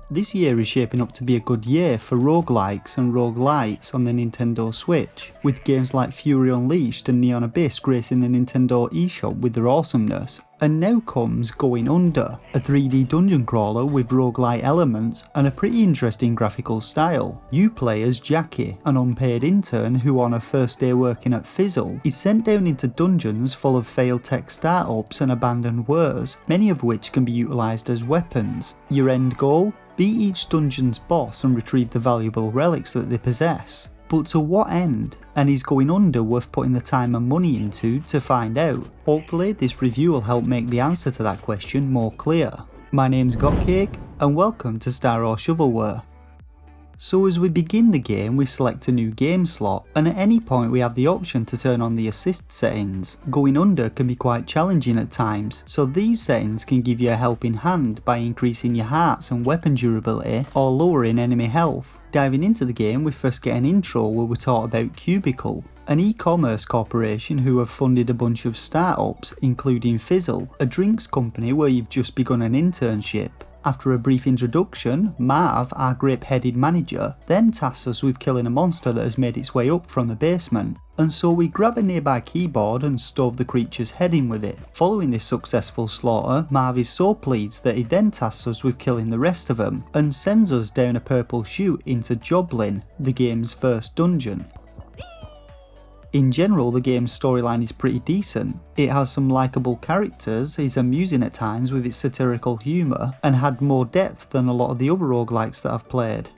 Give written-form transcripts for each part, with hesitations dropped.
This year is shaping up to be a good year for roguelikes and roguelites on the Nintendo Switch, with games like Fury Unleashed and Neon Abyss gracing the Nintendo eShop with their awesomeness. And now comes Going Under, a 3D dungeon crawler with roguelite elements and a pretty interesting graphical style. You play as Jackie, an unpaid intern who on her first day working at Fizzle is sent down into dungeons full of failed tech startups and abandoned wares, many of which can be utilised as weapons. Your end goal? Beat each dungeon's boss and retrieve the valuable relics that they possess. But to what end? And is Going Under worth putting the time and money into to find out? Hopefully this review will help make the answer to that question more clear. My name's Gotcake and welcome to Star or Shovelware. So as we begin the game we select a new game slot, and at any point we have the option to turn on the assist settings. Going Under can be quite challenging at times, so these settings can give you a helping hand by increasing your hearts and weapon durability or lowering enemy health. Diving into the game we first get an intro where we're taught about Cubicle, an e-commerce corporation who have funded a bunch of startups including Fizzle, a drinks company where you've just begun an internship. After a brief introduction, Marv, our grape-headed manager, then tasks us with killing a monster that has made its way up from the basement, and so we grab a nearby keyboard and stove the creature's head in with it. Following this successful slaughter, Marv is so pleased that he then tasks us with killing the rest of them, and sends us down a purple chute into Jaqueline, the game's first dungeon. In general, the game's storyline is pretty decent. It has some likeable characters, is amusing at times with its satirical humour, and had more depth than a lot of the other roguelikes that I've played.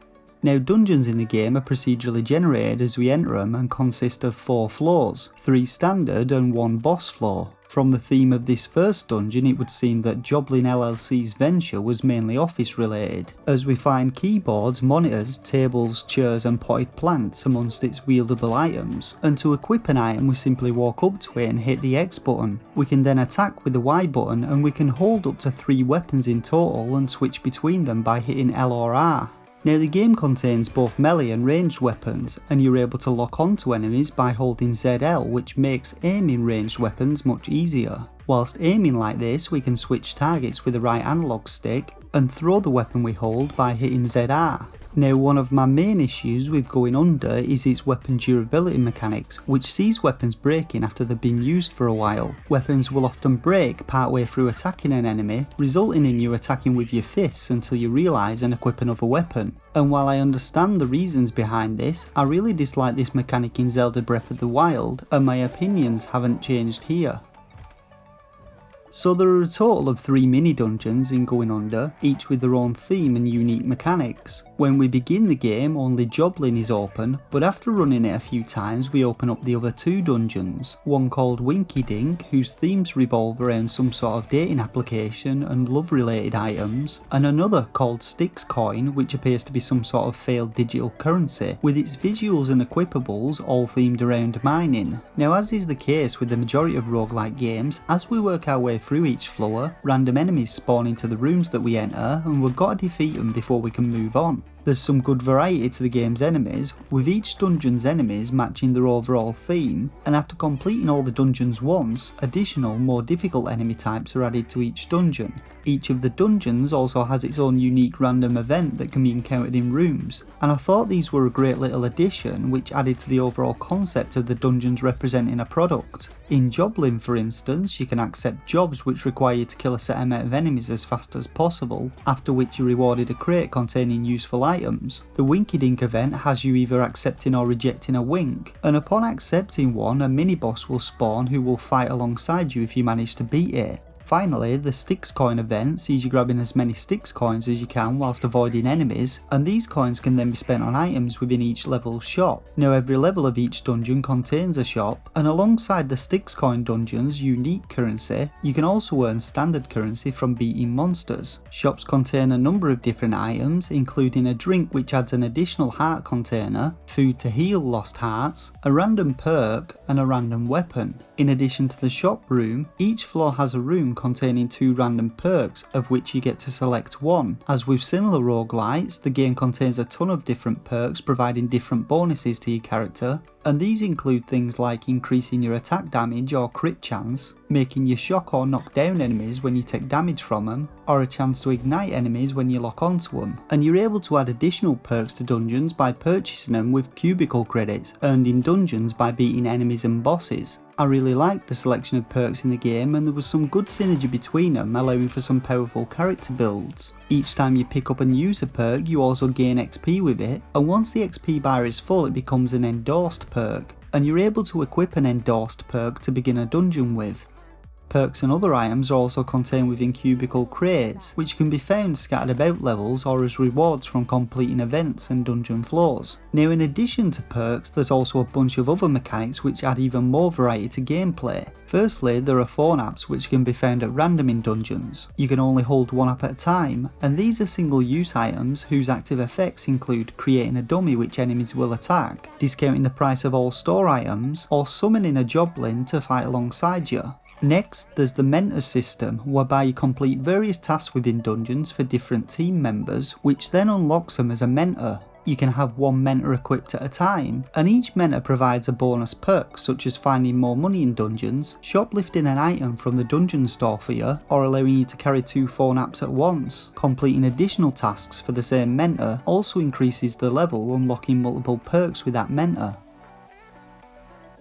Now dungeons in the game are procedurally generated as we enter them and consist of 4 floors, 3 standard and 1 boss floor. From the theme of this first dungeon it would seem that Jaqueline LLC's venture was mainly office related, as we find keyboards, monitors, tables, chairs and potted plants amongst its wieldable items, and to equip an item we simply walk up to it and hit the X button. We can then attack with the Y button and we can hold up to 3 weapons in total and switch between them by hitting L or R. Now the game contains both melee and ranged weapons, and you're able to lock onto enemies by holding ZL, which makes aiming ranged weapons much easier. Whilst aiming like this we can switch targets with the right analog stick and throw the weapon we hold by hitting ZR. Now one of my main issues with Going Under is its weapon durability mechanics, which sees weapons breaking after they've been used for a while. Weapons will often break partway through attacking an enemy, resulting in you attacking with your fists until you realise and equip another weapon. And while I understand the reasons behind this, I really dislike this mechanic in Zelda Breath of the Wild, and my opinions haven't changed here. So there are a total of 3 mini dungeons in Going Under, each with their own theme and unique mechanics. When we begin the game only Jaqueline is open, but after running it a few times we open up the other 2 dungeons, one called Winky Dink whose themes revolve around some sort of dating application and love related items, and another called Styx Coin which appears to be some sort of failed digital currency, with its visuals and equipables all themed around mining. Now as is the case with the majority of roguelike games, as we work our way through each floor, random enemies spawn into the rooms that we enter and we've got to defeat them before we can move on. There's some good variety to the game's enemies, with each dungeon's enemies matching their overall theme, and after completing all the dungeons once, additional more difficult enemy types are added to each dungeon. Each of the dungeons also has its own unique random event that can be encountered in rooms, and I thought these were a great little addition which added to the overall concept of the dungeons representing a product. In Jaqueline for instance, you can accept jobs which require you to kill a set amount of enemies as fast as possible, after which you're rewarded a crate containing useful items. The Winky Dink event has you either accepting or rejecting a wink, and upon accepting one a mini boss will spawn who will fight alongside you if you manage to beat it. Finally, the Styx Coin event sees you grabbing as many Styx coins as you can whilst avoiding enemies, and these coins can then be spent on items within each level's shop. Now every level of each dungeon contains a shop, and alongside the Styx Coin dungeon's unique currency, you can also earn standard currency from beating monsters. Shops contain a number of different items, including a drink which adds an additional heart container, food to heal lost hearts, a random perk, and a random weapon. In addition to the shop room, each floor has a room containing 2 random perks, of which you get to select one. As with similar roguelites, the game contains a ton of different perks providing different bonuses to your character, and these include things like increasing your attack damage or crit chance, making you shock or knock down enemies when you take damage from them, or a chance to ignite enemies when you lock onto them. And you're able to add additional perks to dungeons by purchasing them with cubicle credits earned in dungeons by beating enemies and bosses. I really liked the selection of perks in the game, and there was some good synergy between them, allowing for some powerful character builds. Each time you pick up and use a perk, you also gain XP with it, and once the XP bar is full it becomes an endorsed perk, and you're able to equip an endorsed perk to begin a dungeon with. Perks and other items are also contained within cubicle crates, which can be found scattered about levels or as rewards from completing events and dungeon floors. Now, in addition to perks, there's also a bunch of other mechanics which add even more variety to gameplay. Firstly, there are phone apps which can be found at random in dungeons. You can only hold one app at a time, and these are single use items whose active effects include creating a dummy which enemies will attack, discounting the price of all store items, or summoning a joblin to fight alongside you. Next, there's the mentor system, whereby you complete various tasks within dungeons for different team members, which then unlocks them as a mentor. You can have one mentor equipped at a time, and each mentor provides a bonus perk such as finding more money in dungeons, shoplifting an item from the dungeon store for you, or allowing you to carry 2 phone apps at once. Completing additional tasks for the same mentor also increases the level, unlocking multiple perks with that mentor.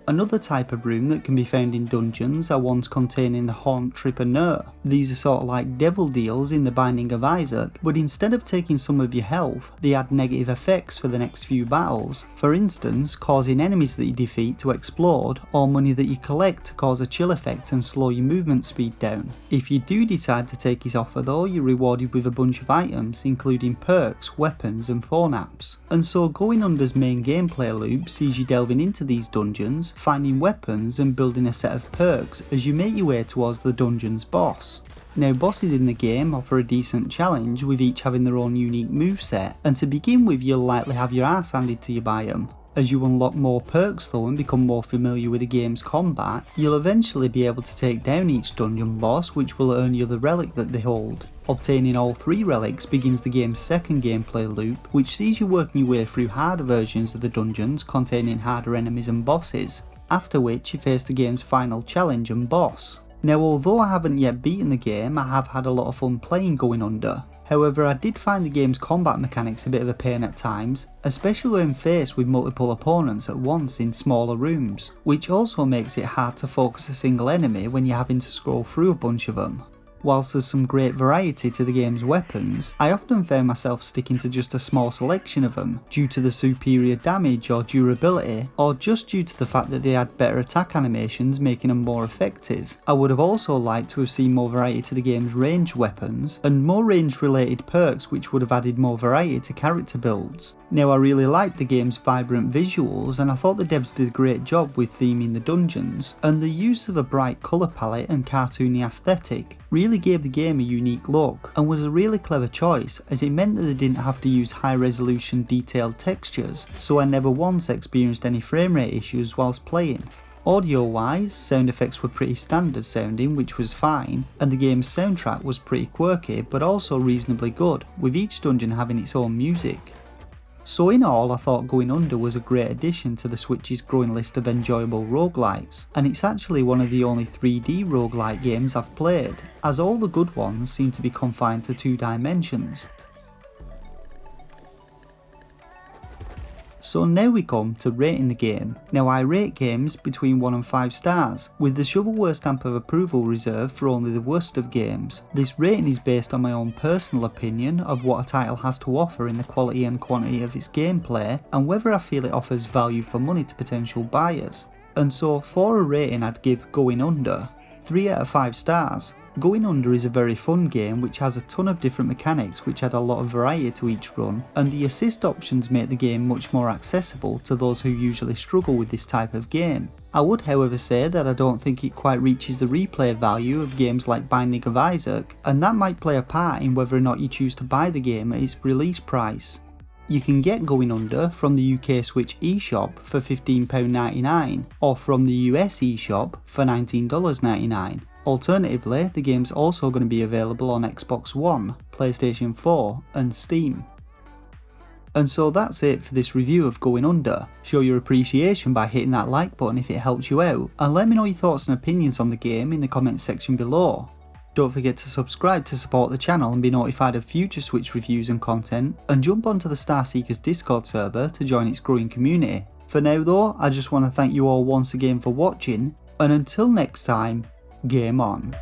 Another type of room that can be found in dungeons are ones containing the Haunt Tripreneur. These are sort of like devil deals in the Binding of Isaac, but instead of taking some of your health, they add negative effects for the next few battles. For instance, causing enemies that you defeat to explode, or money that you collect to cause a chill effect and slow your movement speed down. If you do decide to take his offer though, you're rewarded with a bunch of items, including perks, weapons and phone apps. And so Going Under's main gameplay loop sees you delving into these dungeons, finding weapons and building a set of perks as you make your way towards the dungeon's boss. Now, bosses in the game offer a decent challenge, with each having their own unique moveset, and to begin with you'll likely have your ass handed to you by them. As you unlock more perks though and become more familiar with the game's combat, you'll eventually be able to take down each dungeon boss, which will earn you the relic that they hold. Obtaining all 3 relics begins the game's second gameplay loop, which sees you working your way through harder versions of the dungeons containing harder enemies and bosses, after which you face the game's final challenge and boss. Now, although I haven't yet beaten the game, I have had a lot of fun playing Going Under. However, I did find the game's combat mechanics a bit of a pain at times, especially when faced with multiple opponents at once in smaller rooms, which also makes it hard to focus a single enemy when you're having to scroll through a bunch of them. Whilst there's some great variety to the game's weapons, I often found myself sticking to just a small selection of them, due to the superior damage or durability, or just due to the fact that they had better attack animations making them more effective. I would have also liked to have seen more variety to the game's ranged weapons, and more range related perks which would have added more variety to character builds. Now, I really liked the game's vibrant visuals, and I thought the devs did a great job with theming the dungeons, and the use of a bright colour palette and cartoony aesthetic really gave the game a unique look, and was a really clever choice, as it meant that they didn't have to use high resolution detailed textures, so I never once experienced any frame rate issues whilst playing. Audio wise, sound effects were pretty standard sounding, which was fine, and the game's soundtrack was pretty quirky but also reasonably good, with each dungeon having its own music. So in all, I thought Going Under was a great addition to the Switch's growing list of enjoyable roguelites, and it's actually one of the only 3D roguelite games I've played, as all the good ones seem to be confined to 2 dimensions. So now we come to rating the game. Now, I rate games between 1 and 5 stars, with the shovelware stamp of approval reserved for only the worst of games. This rating is based on my own personal opinion of what a title has to offer in the quality and quantity of its gameplay, and whether I feel it offers value for money to potential buyers. And so for a rating I'd give Going Under 3 out of 5 stars. Going Under is a very fun game which has a ton of different mechanics which add a lot of variety to each run, and the assist options make the game much more accessible to those who usually struggle with this type of game. I would however say that I don't think it quite reaches the replay value of games like Binding of Isaac, and that might play a part in whether or not you choose to buy the game at its release price. You can get Going Under from the UK Switch eShop for £15.99, or from the US eShop for $19.99. Alternatively, the game's also going to be available on Xbox One, PlayStation 4 and Steam. And so that's it for this review of Going Under. Show your appreciation by hitting that like button if it helped you out, and let me know your thoughts and opinions on the game in the comments section below. Don't forget to subscribe to support the channel and be notified of future Switch reviews and content, and jump onto the Starseekers Discord server to join its growing community. For now though, I just want to thank you all once again for watching, and until next time, game on.